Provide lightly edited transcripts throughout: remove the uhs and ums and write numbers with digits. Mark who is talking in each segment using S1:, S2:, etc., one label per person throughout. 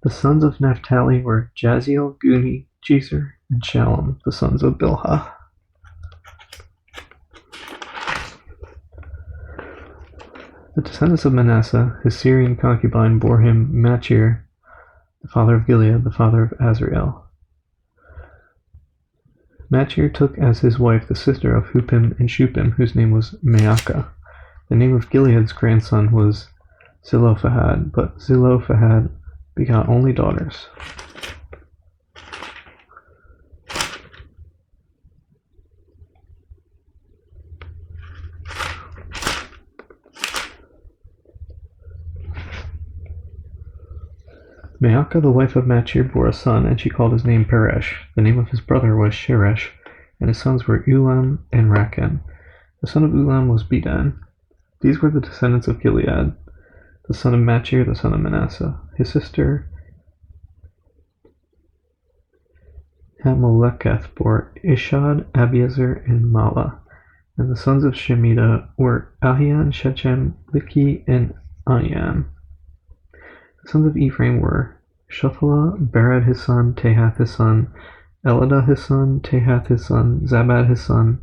S1: The sons of Naphtali were Jaziel, Guni, Jezer, and Shallum, the sons of Bilhah. The descendants of Manasseh, his Syrian concubine, bore him Machir, the father of Gilead, the father of Azriel. Machir took as his wife the sister of Huppim and Shuppim, whose name was Maacah. The name of Gilead's grandson was Zelophehad, but Zelophehad begot only daughters. Maacah, the wife of Machir, bore a son, and she called his name Peresh. The name of his brother was Sheresh, and his sons were Ulam and Rakan. The son of Ulam was Bedan. These were the descendants of Gilead, the son of Machir, the son of Manasseh. His sister Hameleketh bore Ishad, Abiezer, and Mala. And the sons of Shemida were Ahian, Shechem, Likhi, and Aniam. The sons of Ephraim were Shuthelah, Bered his son, Tahath his son, Eladah his son, Tahath his son, Zabad his son,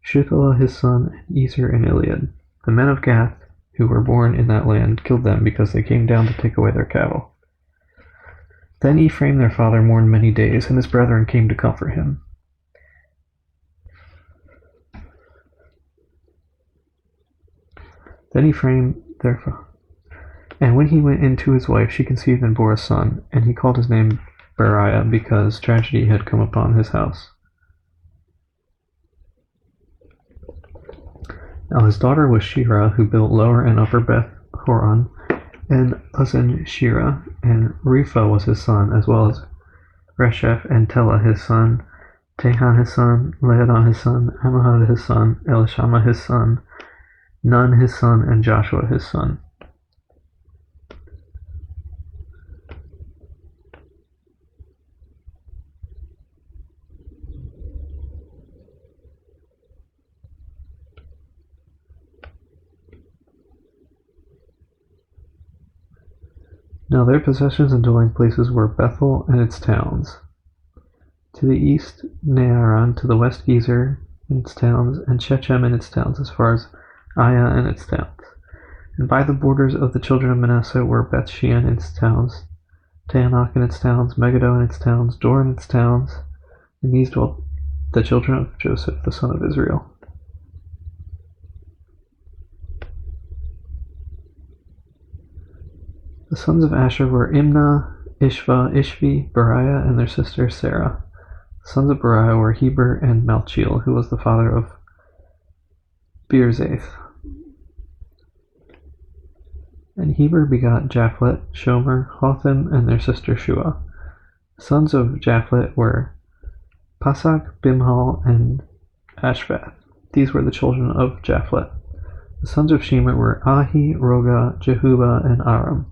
S1: Shuthelah his son, and Ezer and Iliad. The men of Gath, who were born in that land, killed them because they came down to take away their cattle. Then Ephraim their father mourned many days, and his brethren came to comfort him. Then Ephraim their father. And when he went in to his wife, she conceived and bore a son, and he called his name Beriah, because tragedy had come upon his house. Now his daughter was Shira, who built Lower and Upper Beth Horon, and Uzzen Shira, and Repha was his son, as well as Resheph and Telah his son, Tahan his son, Laadon his son, Ammihud his son, Elishama his son, Nun his son, and Joshua his son. Now their possessions and dwelling places were Bethel and its towns. To the east, Naaran, to the west, Gezer and its towns, and Shechem and its towns, as far as Aiah and its towns. And by the borders of the children of Manasseh were Beth-shean and its towns, Taanach and its towns, Megiddo and its towns, Dor and its towns. In these dwelt the children of Joseph, the son of Israel. The sons of Asher were Imnah, Ishva, Ishvi, Beriah, and their sister Sarah. The sons of Beriah were Heber and Malchiel, who was the father of Beerzaith. And Heber begot Japhlet, Shomer, Hotham, and their sister Shua. The sons of Japhlet were Pasak, Bimhal, and Ashvath. These were the children of Japhlet. The sons of Shemer were Ahi, Roga, Jehuba, and Aram.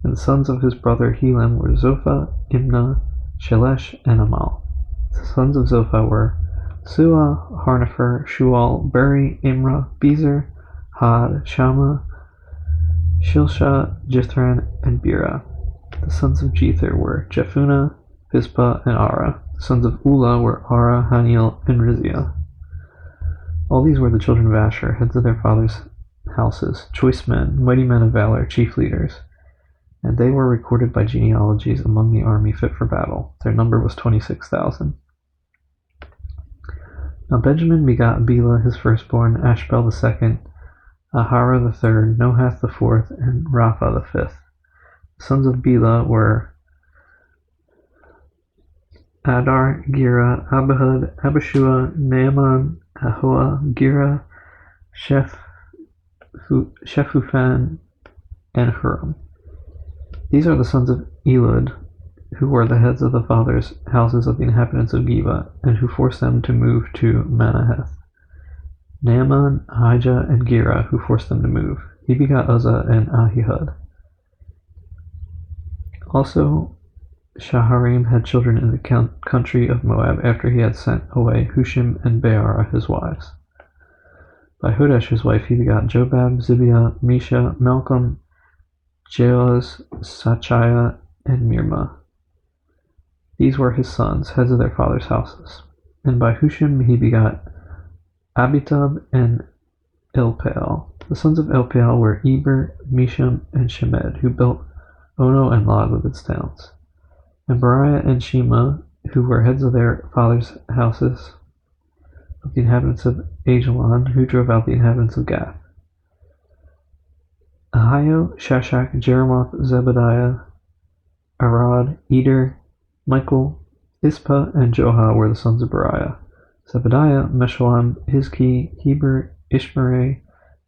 S1: And the sons of his brother Helam were Zophah, Imnah, Shelesh, and Amal. The sons of Zophah were Suah, Harnefer, Shual, Beri, Imrah, Bezer, Had, Shammah, Shilsha, Jithran, and Bera. The sons of Jether were Jephunneh, Pispa, and Ara. The sons of Ulah were Ara, Haniel, and Rizia. All these were the children of Asher, heads of their fathers' houses, choice men, mighty men of valor, chief leaders. And they were recorded by genealogies among the army fit for battle. Their number was 26,000. Now Benjamin begot Bela his firstborn, Ashbel the second, Ahara the third, Nohath the fourth, and Rapha the fifth. The sons of Bela were Adar, Gira, Abihud, Abishua, Naaman, Ahoa, Gira, Shephufan, and Huram. These are the sons of Elud, who were the heads of the fathers' houses of the inhabitants of Geba, and who forced them to move to Manahath. Naaman, Ahijah, and Gira, who forced them to move. He begot Uzzah and Ahihud. Also, Shaharim had children in the country of Moab after he had sent away Hushim and Beara his wives. By Hodesh his wife he begot Jobab, Zibiah, Misha, Malcolm, Jeoz, Sachiah, and Mirma. These were his sons, heads of their fathers' houses. And by Hushim he begot Abitub and Ilpaal. The sons of Ilpaal were Eber, Misham, and Shemed, who built Ono and Lod with its towns. And Beriah and Shema, who were heads of their fathers' houses, of the inhabitants of Ajalon, who drove out the inhabitants of Gath. Ahio, Shashak, Jeremoth, Zebediah, Arad, Eder, Michael, Ispa, and Joha were the sons of Beriah. Zebediah, Meshullam, Hizki, Heber, Ishmerai,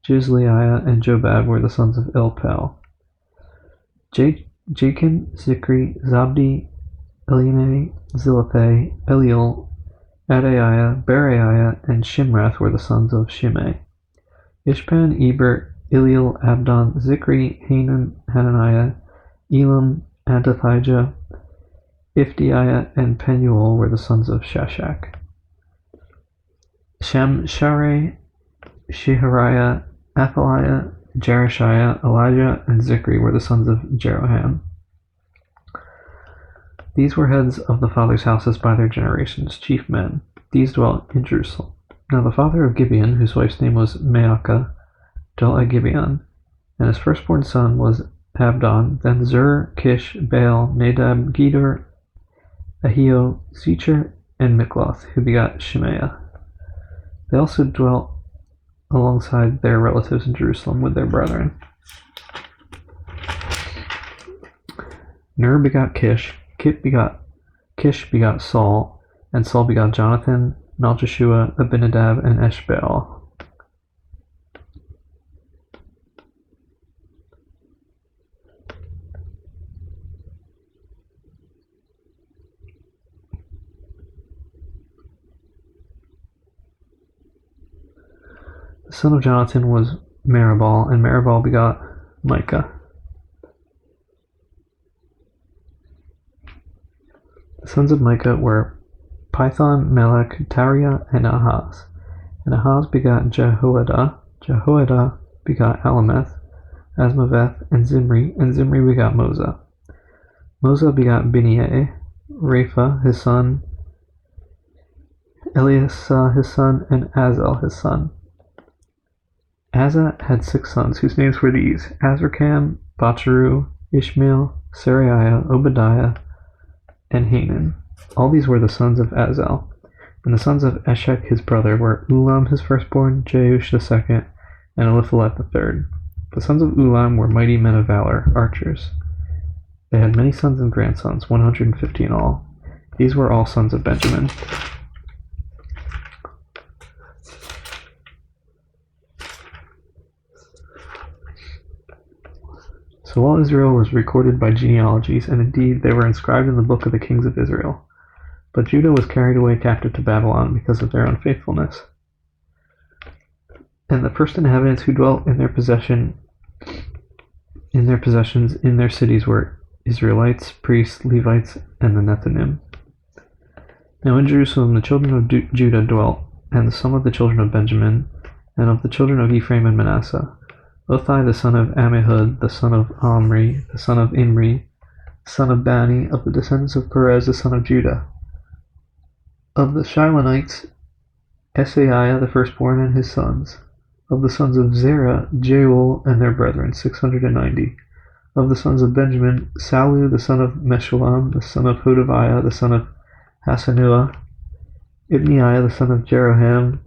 S1: Jizliah, and Jobab were the sons of Ilpal. Jachin, Zikri, Zabdi, Eline, Zilithai, Eliel, Adaiah, Beraiah, and Shimrath were the sons of Shimei. Ishpan, Eber, Eliel, Abdon, Zikri, Hanan, Hananiah, Elam, Antothijah, Ifdiah, and Penuel were the sons of Shashak. Shamsharai, Shehariah, Athaliah, Jereshiah, Elijah, and Zikri were the sons of Jeroham. These were heads of the fathers' houses by their generations, chief men. These dwelt in Jerusalem. Now the father of Gibeon, whose wife's name was Maacah, dwelt at Gibeon, and his firstborn son was Abdon, then Zur, Kish, Baal, Nadab, Gedor, Ahio, Zecher, and Mikloth, who begot Shemaiah. They also dwelt alongside their relatives in Jerusalem with their brethren. Ner begot Kish, Kish begot Saul, and Saul begot Jonathan, Malchishua, Abinadab, and Eshbaal. The son of Jonathan was Meribal, and Meribal begot Micah. The sons of Micah were Python, Melech, Tariah, and Ahaz. And Ahaz begot Jehoiada. Jehoiada begot Alameth, Asmaveth, and Zimri begot Moza. Moza begot Biniah, Rapha his son, Eliasah his son, and Azel his son. Asa had 6 sons, whose names were these: Azrikam, Bacharu, Ishmael, Seraiah, Obadiah, and Hanan. All these were the sons of Azel. And the sons of Eshek his brother were Ulam his firstborn, Jeush the second, and Eliphalet the third. The sons of Ulam were mighty men of valor, archers. They had many sons and grandsons, 150 in all. These were all sons of Benjamin. So all Israel was recorded by genealogies, and indeed they were inscribed in the book of the kings of Israel. But Judah was carried away captive to Babylon because of their unfaithfulness. And the first inhabitants who dwelt in their possessions in their cities were Israelites, priests, Levites, and the Nethinim. Now in Jerusalem the children of Judah dwelt, and some of the children of Benjamin, and of the children of Ephraim and Manasseh. Othai the son of Ammihud, the son of Omri, the son of Imri, the son of Bani, of the descendants of Perez, the son of Judah. Of the Shilonites, Esaiah the firstborn and his sons. Of the sons of Zerah, Jeuel and their brethren, 690. Of the sons of Benjamin, Salu the son of Meshullam, the son of Hodaviah, the son of Hasanuah, Ibneiah the son of Jeroham,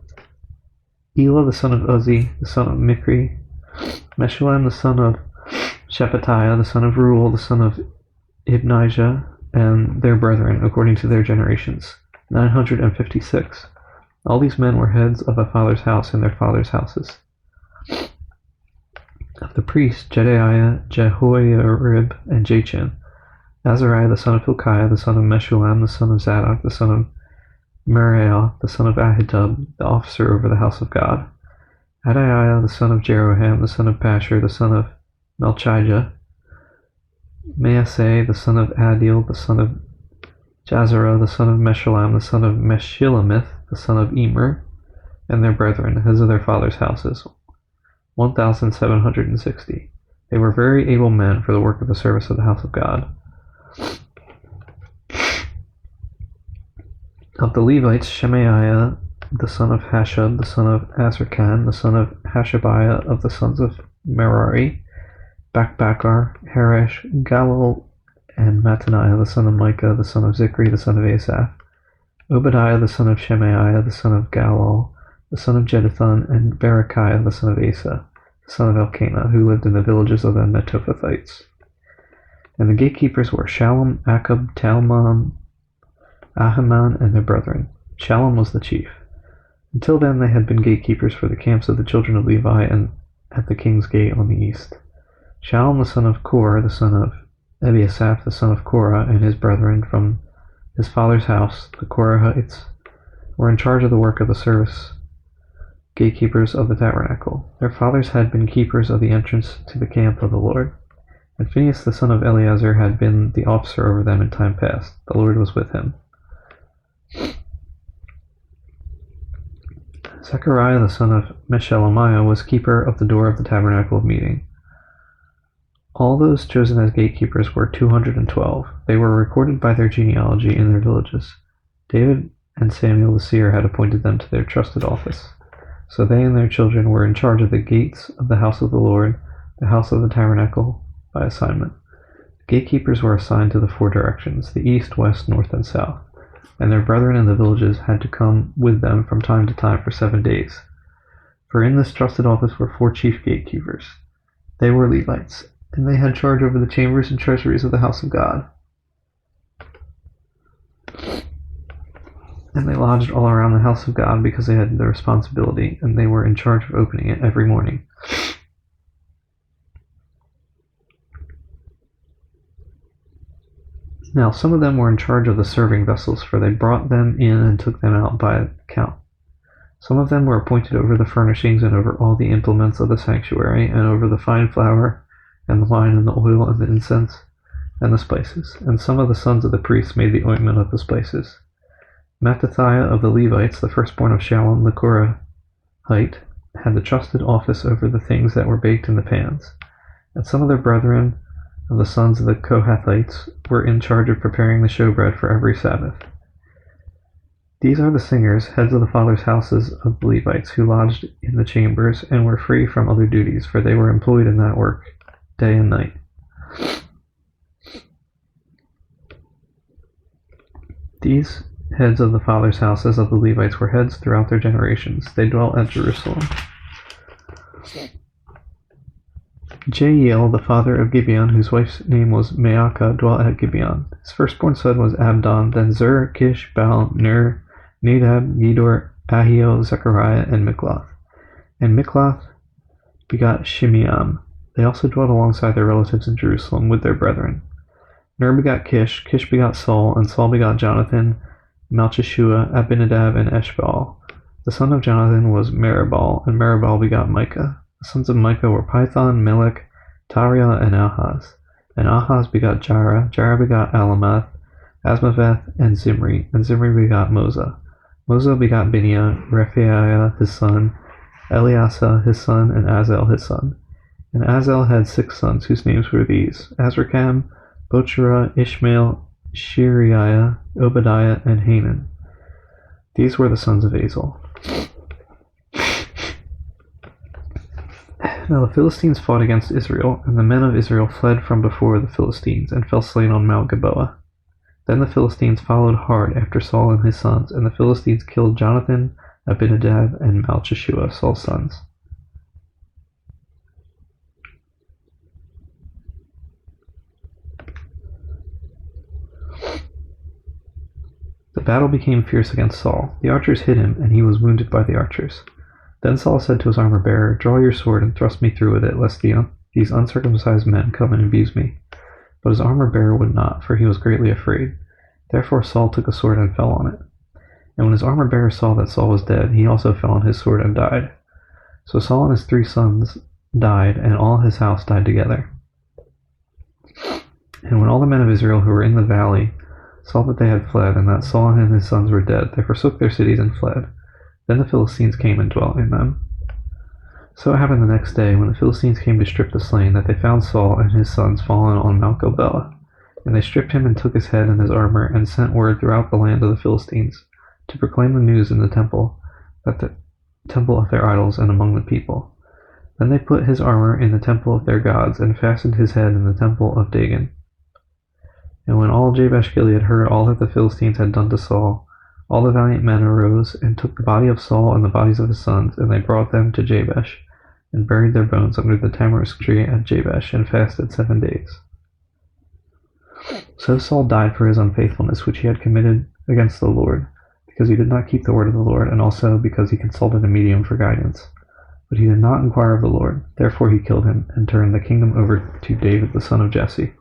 S1: Elah the son of Uzzi, the son of Mikri, Meshullam the son of Shephatiah, the son of Ruel, the son of Ibnijah, and their brethren, according to their generations, 956. All these men were heads of a father's house in their fathers' houses. Of the priests, Jedaiah, Jehoiarib, and Jachin, Azariah the son of Hilkiah, the son of Meshullam, the son of Zadok, the son of Meraioth, the son of Ahitub, the officer over the house of God, Adaiah the son of Jeroham, the son of Pashur, the son of Melchijah, Maaseh the son of Adiel, the son of Jazerah, the son of Meshullam, the son of Meshilemith, the son of Emer, and their brethren, heads of their fathers' houses, 1,760. They were very able men for the work of the service of the house of God. Of the Levites, Shemaiah the son of Hashab, the son of Azrikam, the son of Hashabiah, of the sons of Merari, Bakbakar, Haresh, Galal, and Mattaniah the son of Micah, the son of Zikri, the son of Asaph, Obadiah the son of Shemaiah, the son of Galal, the son of Jeduthun, and Berechiah the son of Asa, the son of Elkanah, who lived in the villages of the Netophathites. And the gatekeepers were Shallum, Akab, Talmon, Ahiman, and their brethren. Shallum was the chief. Until then they had been gatekeepers for the camps of the children of Levi and at the king's gate on the east. Shallum the son of Korah, the son of Ebiasaph, the son of Korah, and his brethren from his father's house, the Korahites, were in charge of the work of the service, gatekeepers of the tabernacle. Their fathers had been keepers of the entrance to the camp of the Lord. And Phinehas the son of Eleazar had been the officer over them in time past. The Lord was with him. Zechariah the son of Meshelemiah was keeper of the door of the tabernacle of meeting. All those chosen as gatekeepers were 212. They were recorded by their genealogy in their villages. David and Samuel the seer had appointed them to their trusted office. So they and their children were in charge of the gates of the house of the Lord, the house of the tabernacle, by assignment. The gatekeepers were assigned to the four directions, the east, west, north, and south, and their brethren in the villages had to come with them from time to time for 7 days. For in this trusted office were 4 chief gatekeepers. They were Levites, and they had charge over the chambers and treasuries of the house of God. And they lodged all around the house of God because they had the responsibility, and they were in charge of opening it every morning. Now some of them were in charge of the serving vessels, for they brought them in and took them out by count. Some of them were appointed over the furnishings and over all the implements of the sanctuary, and over the fine flour, and the wine, and the oil, and the incense, and the spices. And some of the sons of the priests made the ointment of the spices. Mattathiah of the Levites, the firstborn of Shallum the Korahite, had the trusted office over the things that were baked in the pans. And some of their brethren of the sons of the Kohathites were in charge of preparing the showbread for every Sabbath. These are the singers, heads of the fathers' houses of the Levites, who lodged in the chambers and were free from other duties, for they were employed in that work day and night. These heads of the fathers' houses of the Levites were heads throughout their generations. They dwelt at Jerusalem. Jael, the father of Gibeon, whose wife's name was Maacah, dwelt at Gibeon. His firstborn son was Abdon, then Zur, Kish, Baal, Ner, Nadab, Gedor, Ahio, Zechariah, and Mikloth. And Mikloth begot Shimeam. They also dwelt alongside their relatives in Jerusalem with their brethren. Ner begot Kish, Kish begot Saul, and Saul begot Jonathan, Malchishua, Abinadab, and Eshbaal. The son of Jonathan was Meribal, and Meribal begot Micah. The sons of Micah were Python, Melech, Tariah, and Ahaz. And Ahaz begot Jarah, Jarah begot Alamath, Asmaveth, and Zimri begot Moza. Moza begot Biniah, Rephaiah his son, Eliasa his son, and Azel his son. And Azel had 6 sons, whose names were these: Azrikam, Bocherah, Ishmael, Shiriah, Obadiah, and Hanan. These were the sons of Azel. Now the Philistines fought against Israel, and the men of Israel fled from before the Philistines, and fell slain on Mount Gilboa. Then the Philistines followed hard after Saul and his sons, and the Philistines killed Jonathan, Abinadab, and Malchishua, Saul's sons. The battle became fierce against Saul. The archers hit him, and he was wounded by the archers. Then Saul said to his armor-bearer, "Draw your sword and thrust me through with it, lest these uncircumcised men come and abuse me." But his armor-bearer would not, for he was greatly afraid. Therefore Saul took a sword and fell on it. And when his armor-bearer saw that Saul was dead, he also fell on his sword and died. So Saul and his 3 sons died, and all his house died together. And when all the men of Israel who were in the valley saw that they had fled, and that Saul and his sons were dead, they forsook their cities and fled. Then the Philistines came and dwelt in them. So it happened the next day, when the Philistines came to strip the slain, that they found Saul and his sons fallen on Mount Gilboa. And they stripped him and took his head and his armor, and sent word throughout the land of the Philistines to proclaim the news in the temple, that the temple of their idols and among the people. Then they put his armor in the temple of their gods, and fastened his head in the temple of Dagon. And when all Jabesh-Gilead heard all that the Philistines had done to Saul, all the valiant men arose and took the body of Saul and the bodies of his sons, and they brought them to Jabesh, and buried their bones under the tamarisk tree at Jabesh, and fasted 7 days. So Saul died for his unfaithfulness which he had committed against the Lord, because he did not keep the word of the Lord, and also because he consulted a medium for guidance. But he did not inquire of the Lord. Therefore he killed him, and turned the kingdom over to David the son of Jesse.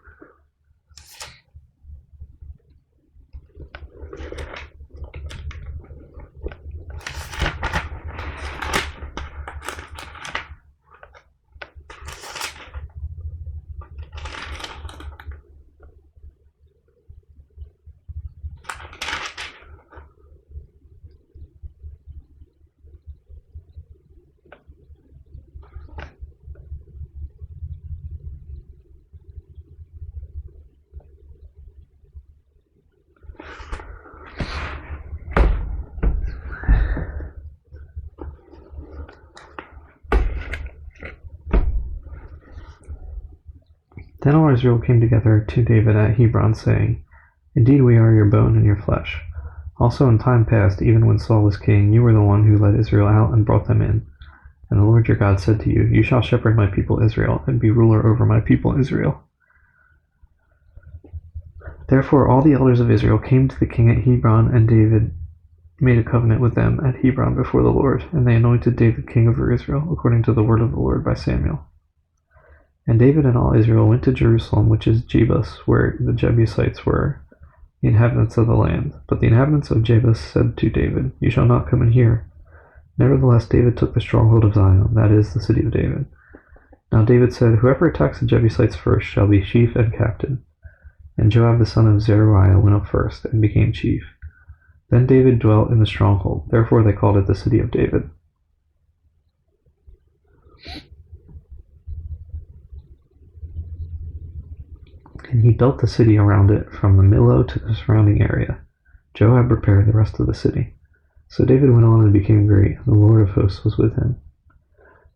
S1: Then all Israel came together to David at Hebron, saying, Indeed we are your bone and your flesh. Also in time past, even when Saul was king, you were the one who led Israel out and brought them in. And the Lord your God said to you, You shall shepherd my people Israel, and be ruler over my people Israel. Therefore all the elders of Israel came to the king at Hebron, and David made a covenant with them at Hebron before the Lord, and they anointed David king over Israel, according to the word of the Lord by Samuel. And David and all Israel went to Jerusalem, which is Jebus, where the Jebusites were, the inhabitants of the land. But the inhabitants of Jebus said to David, You shall not come in here. Nevertheless David took the stronghold of Zion, that is, the city of David. Now David said, Whoever attacks the Jebusites first shall be chief and captain. And Joab the son of Zeruiah went up first, and became chief. Then David dwelt in the stronghold, therefore they called it the city of David. And he built the city around it from the Millo to the surrounding area. Joab repaired the rest of the city. So David went on and became great, and the Lord of hosts was with him.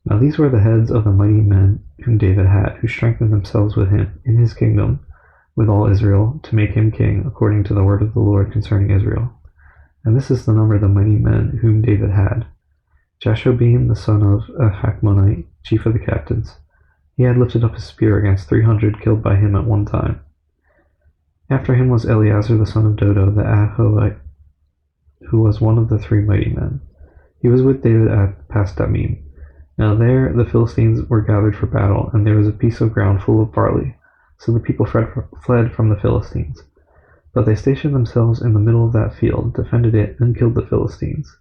S1: Now these were the heads of the mighty men whom David had, who strengthened themselves with him in his kingdom with all Israel, to make him king, according to the word of the Lord concerning Israel. And this is the number of the mighty men whom David had. Jashobeam the son of a Hachmonite, chief of the captains. He had lifted up his spear against 300 killed by him at one time. After him was Eleazar the son of Dodo the Ahohite, who was one of the 3 mighty men. He was with David at Pasdammim. Now there the Philistines were gathered for battle, and there was a piece of ground full of barley. So the people fled from the Philistines. But they stationed themselves in the middle of that field, defended it, and killed the Philistines.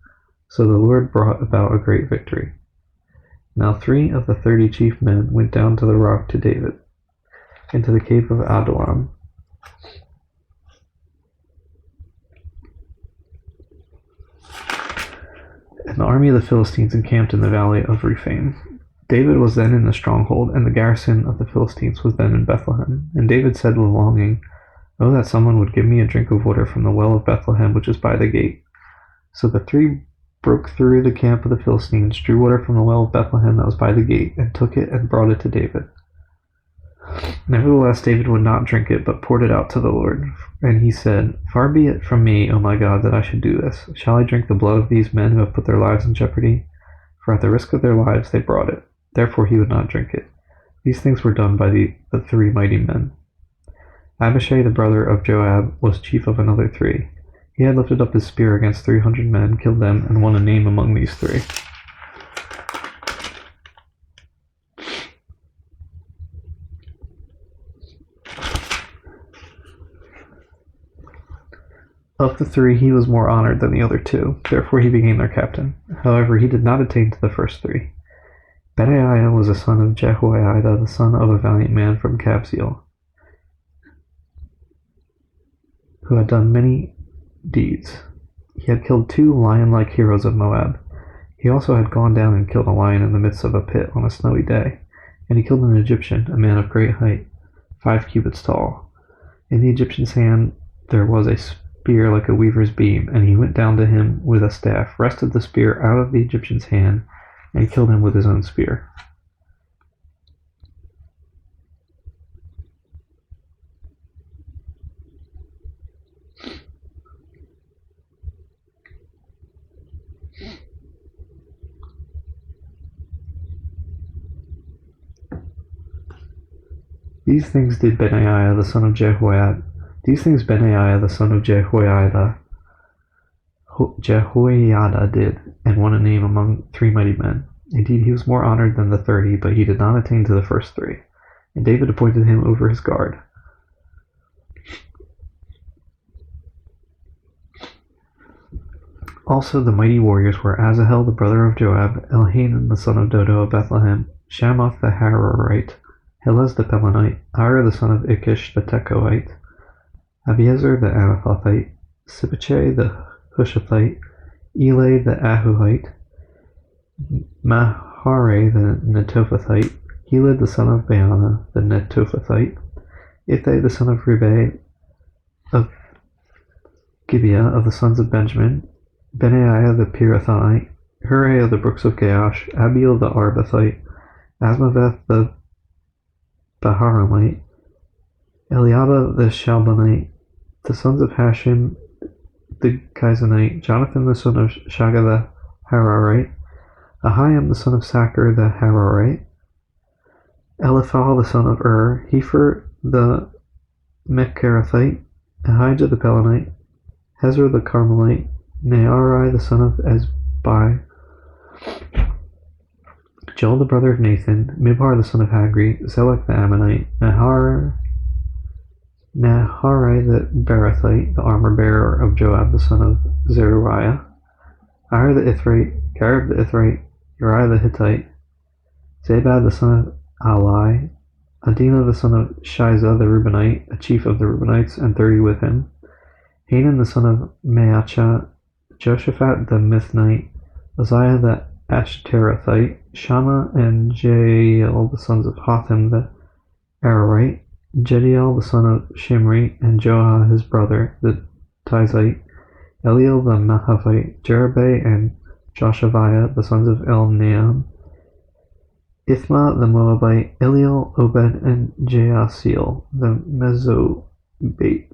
S1: So the Lord brought about a great victory. Now 3 of the 30 chief men went down to the rock to David, into the cave of Adullam. And the army of the Philistines encamped in the valley of Rephaim. David was then in the stronghold, and the garrison of the Philistines was then in Bethlehem. And David said with longing, Oh, that someone would give me a drink of water from the well of Bethlehem, which is by the gate. So the 3 broke through the camp of the Philistines, drew water from the well of Bethlehem that was by the gate, and took it and brought it to David. Nevertheless David would not drink it, but poured it out to the Lord. And he said, Far be it from me, O my God, that I should do this. Shall I drink the blood of these men who have put their lives in jeopardy? For at the risk of their lives they brought it. Therefore he would not drink it. These things were done by the 3 mighty men. Abishai the brother of Joab was chief of another 3. He had lifted up his spear against 300 men, killed them, and won a name among these 3. Of the 3, he was more honored than the other 2. Therefore he became their captain. However, he did not attain to the first 3. Benaiah was a son of Jehoiada, the son of a valiant man from Kabzeel, who had done many deeds. He had killed 2 lion-like heroes of Moab. He also had gone down and killed a lion in the midst of a pit on a snowy day. And he killed an Egyptian, a man of great height, 5 cubits tall. In the Egyptian's hand there was a spear like a weaver's beam, and he went down to him with a staff, wrested the spear out of the Egyptian's hand, and killed him with his own spear. These things Benaiah the son of Jehoiada did, and won a name among 3 mighty men. Indeed, he was more honored than the 30, but he did not attain to the first 3. And David appointed him over his guard. Also the mighty warriors were Asahel the brother of Joab, Elhanan the son of Dodo of Bethlehem, Shamoth the Hararite, Helez the Pelonite, Ira the son of Ikish the Tekoite, Abiezer the Anathothite, Sibbechai the Hushathite, Elai the Ahuhite, Mahare the Netophathite, Helid the son of Baana the Netophathite, Ittai the son of Ribai of Gibeah of the sons of Benjamin, Benaiah the Pirathonite, Hurray of the brooks of Gaash, Abiel the Arbathite, Asmaveth the Baharamite, Eliaba the Shalbonite, the sons of Hashim the Gizonite, Jonathan the son of Shaga the Hararite, Ahiam the son of Sacher the Hararite, Eliphal the son of Hefer the Mecharathite, Ahijah the Pelonite, Hezro the Carmelite, Nearai the son of Ezbai, Joel the brother of Nathan, Mibhar the son of Hagri, Zelek the Ammonite, Naharai the Barathite, the armor-bearer of Joab the son of Zeruiah, Ira the Ithrite, Gareb the Ithrite, Uriah the Hittite, Zabad the son of Ali, Adina the son of Shiza the Reubenite, a chief of the Reubenites, and 30 with him, Hanan the son of Maacha, Joshaphat the Mithnite, Uzziah the Ashterathite, Shammah and Jael the sons of Hotham the Ararite, Jediel the son of Shimri, and Joah his brother the Tizite, Eliel the Mahavite, Jerubbaal and Joshaviah the sons of Elnaam, Ithma the Moabite, Eliel, Obed, and Jaasiel the Mezobate.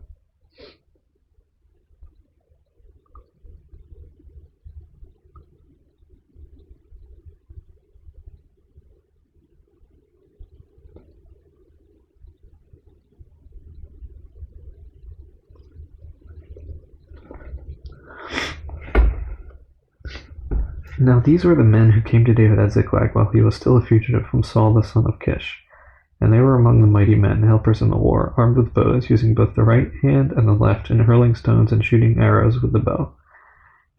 S1: Now these were the men who came to David at Ziklag while he was still a fugitive from Saul the son of Kish. And they were among the mighty men, helpers in the war, armed with bows, using both the right hand and the left, in hurling stones and shooting arrows with the bow.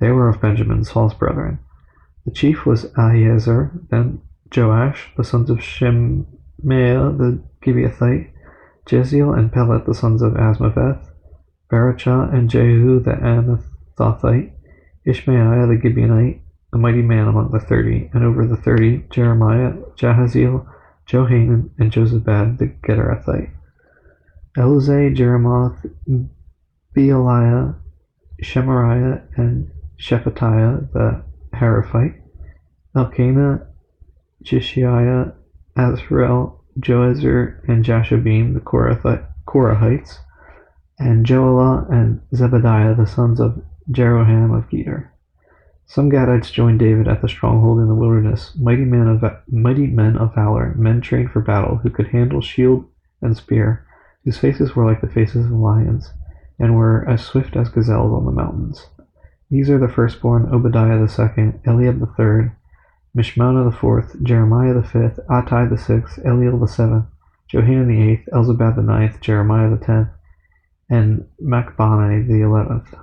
S1: They were of Benjamin, Saul's brethren. The chief was Ahiezer, then Joash, the sons of Shemaiah the Gibeathite, Jeziel and Pelet the sons of Asmaveth, Barachah and Jehu the Anathothite, Ishmaiah the Gibeonite, a mighty man among the 30, and over the 30, Jeremiah, Jahaziel, Johanan, and Jozabad the Gederathite, Eluzai, Jeremoth, Bealiah, Shemariah, and Shephatiah the Haraphite, Elkanah, Jishiah, Azrael, Joezer, and Jashabim the Korahites, and Joelah and Zebediah the sons of Jeroham of Geder. Some Gadites joined David at the stronghold in the wilderness, mighty men of valor, men trained for battle, who could handle shield and spear, whose faces were like the faces of lions, and were as swift as gazelles on the mountains. These are the firstborn: Obadiah the second, Eliab the third, Mishmana the fourth, Jeremiah the fifth, Attai the sixth, Eliel the seventh, Johanan the eighth, Elzabad the ninth, Jeremiah the 10th, and Machbanai the 11th.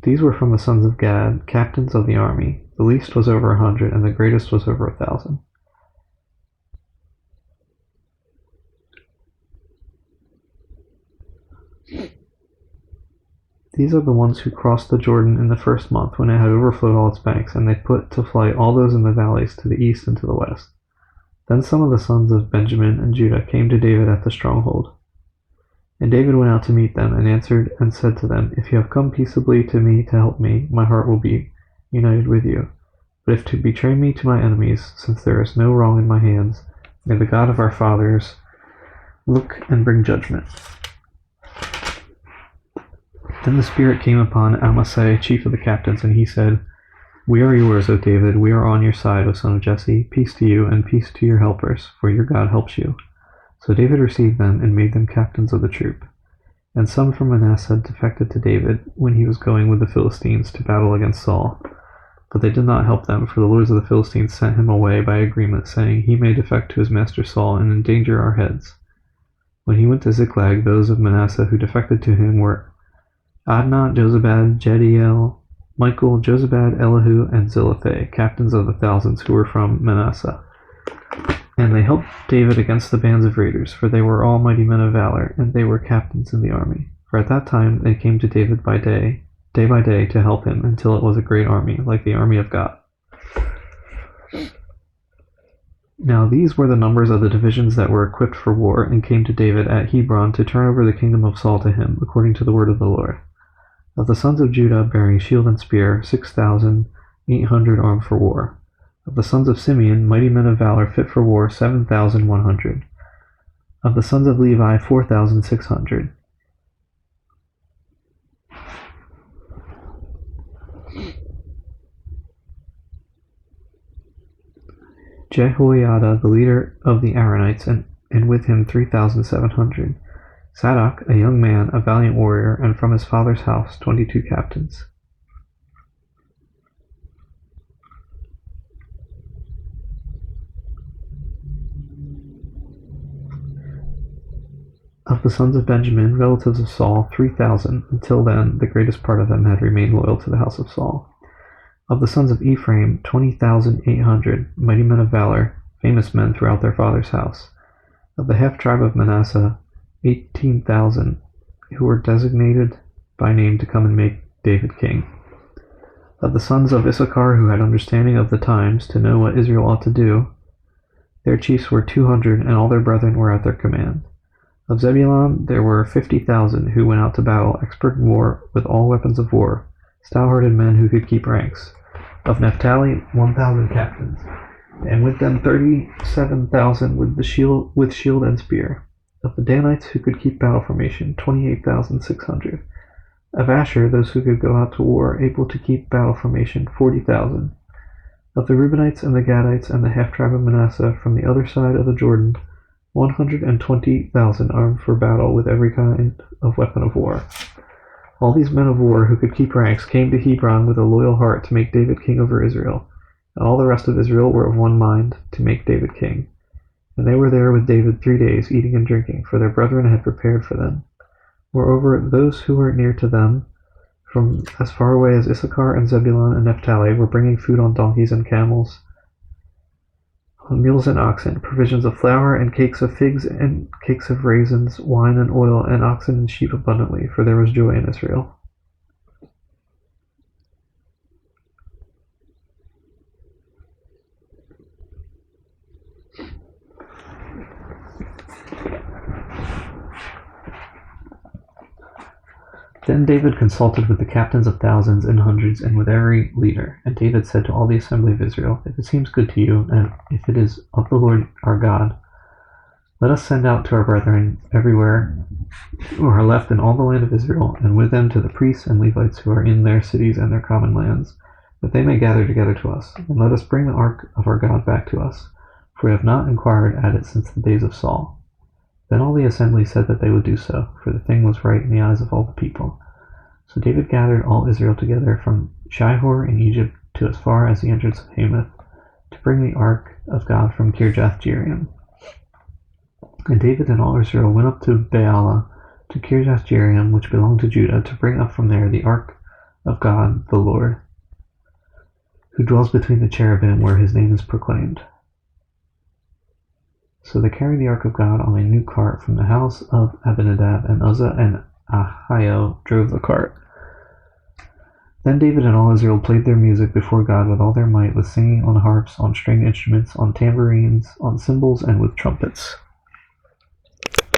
S1: These were from the sons of Gad, captains of the army. The least was over 100, and the greatest was over 1,000. These are the ones who crossed the Jordan in the first month, when it had overflowed all its banks, and they put to flight all those in the valleys to the east and to the west. Then some of the sons of Benjamin and Judah came to David at the stronghold. And David went out to meet them, and answered and said to them, If you have come peaceably to me to help me, my heart will be united with you. But if to betray me to my enemies, since there is no wrong in my hands, may the God of our fathers look and bring judgment. Then the Spirit came upon Amasai, chief of the captains, and he said, We are yours, O David, we are on your side, O son of Jesse. Peace to you, and peace to your helpers, for your God helps you. So David received them, and made them captains of the troop. And some from Manasseh defected to David, when he was going with the Philistines to battle against Saul. But they did not help them, for the lords of the Philistines sent him away by agreement, saying, He may defect to his master Saul, and endanger our heads. When he went to Ziklag, those of Manasseh who defected to him were Adnah, Jozabad, Jediel, Michael, Jozabad, Elihu, and Zilithai, captains of the thousands who were from Manasseh. And they helped David against the bands of raiders, for they were all mighty men of valor, and they were captains in the army. For at that time they came to David by day by day, to help him, until it was a great army, like the army of God. Now these were the numbers of the divisions that were equipped for war, and came to David at Hebron to turn over the kingdom of Saul to him, according to the word of the Lord. Of the sons of Judah, bearing shield and spear, 6,800 armed for war. Of the sons of Simeon, mighty men of valor, fit for war, 7,100. Of the sons of Levi, 4,600. Jehoiada, the leader of the Aaronites, and with him 3,700. Zadok, a young man, a valiant warrior, and from his father's house 22 captains. Of the sons of Benjamin, relatives of Saul, 3,000. Until then, the greatest part of them had remained loyal to the house of Saul. Of the sons of Ephraim, 20,800, mighty men of valor, famous men throughout their father's house. Of the half-tribe of Manasseh, 18,000, who were designated by name to come and make David king. Of the sons of Issachar, who had understanding of the times, to know what Israel ought to do, their chiefs were 200, and all their brethren were at their command. Of Zebulun there were 50,000, who went out to battle, expert in war, with all weapons of war, stout-hearted men who could keep ranks. Of Naphtali 1,000 captains, and with them 37,000 with shield and spear. Of the Danites who could keep battle formation, 28,600. Of Asher, those who could go out to war, able to keep battle formation, 40,000. Of the Reubenites and the Gadites and the half-tribe of Manasseh from the other side of the Jordan, 120,000 armed for battle with every kind of weapon of war. All these men of war who could keep ranks came to Hebron with a loyal heart to make David king over Israel, and all the rest of Israel were of one mind to make David king. And they were there with David 3 days, eating and drinking, for their brethren had prepared for them. Moreover, those who were near to them, from as far away as Issachar and Zebulun and Naphtali, were bringing food on donkeys and camels, on mules and oxen, provisions of flour and cakes of figs and cakes of raisins, wine and oil, and oxen and sheep abundantly, for there was joy in Israel. Then David consulted with the captains of thousands and hundreds, and with every leader. And David said to all the assembly of Israel, If it seems good to you, and if it is of the Lord our God, let us send out to our brethren everywhere who are left in all the land of Israel, and with them to the priests and Levites who are in their cities and their common lands, that they may gather together to us. And let us bring the ark of our God back to us, for we have not inquired at it since the days of Saul. Then all the assembly said that they would do so, for the thing was right in the eyes of all the people. So David gathered all Israel together from Shihor in Egypt to as far as the entrance of Hamath, to bring the ark of God from Kirjath-jearim. And David and all Israel went up to Baalah, to Kirjath-jearim, which belonged to Judah, to bring up from there the ark of God, the Lord, who dwells between the cherubim, where his name is proclaimed. So they carried the ark of God on a new cart from the house of Abinadab, and Uzzah and Ahio drove the cart. Then David and all Israel played their music before God with all their might, with singing on harps, on stringed instruments, on tambourines, on cymbals, and with trumpets.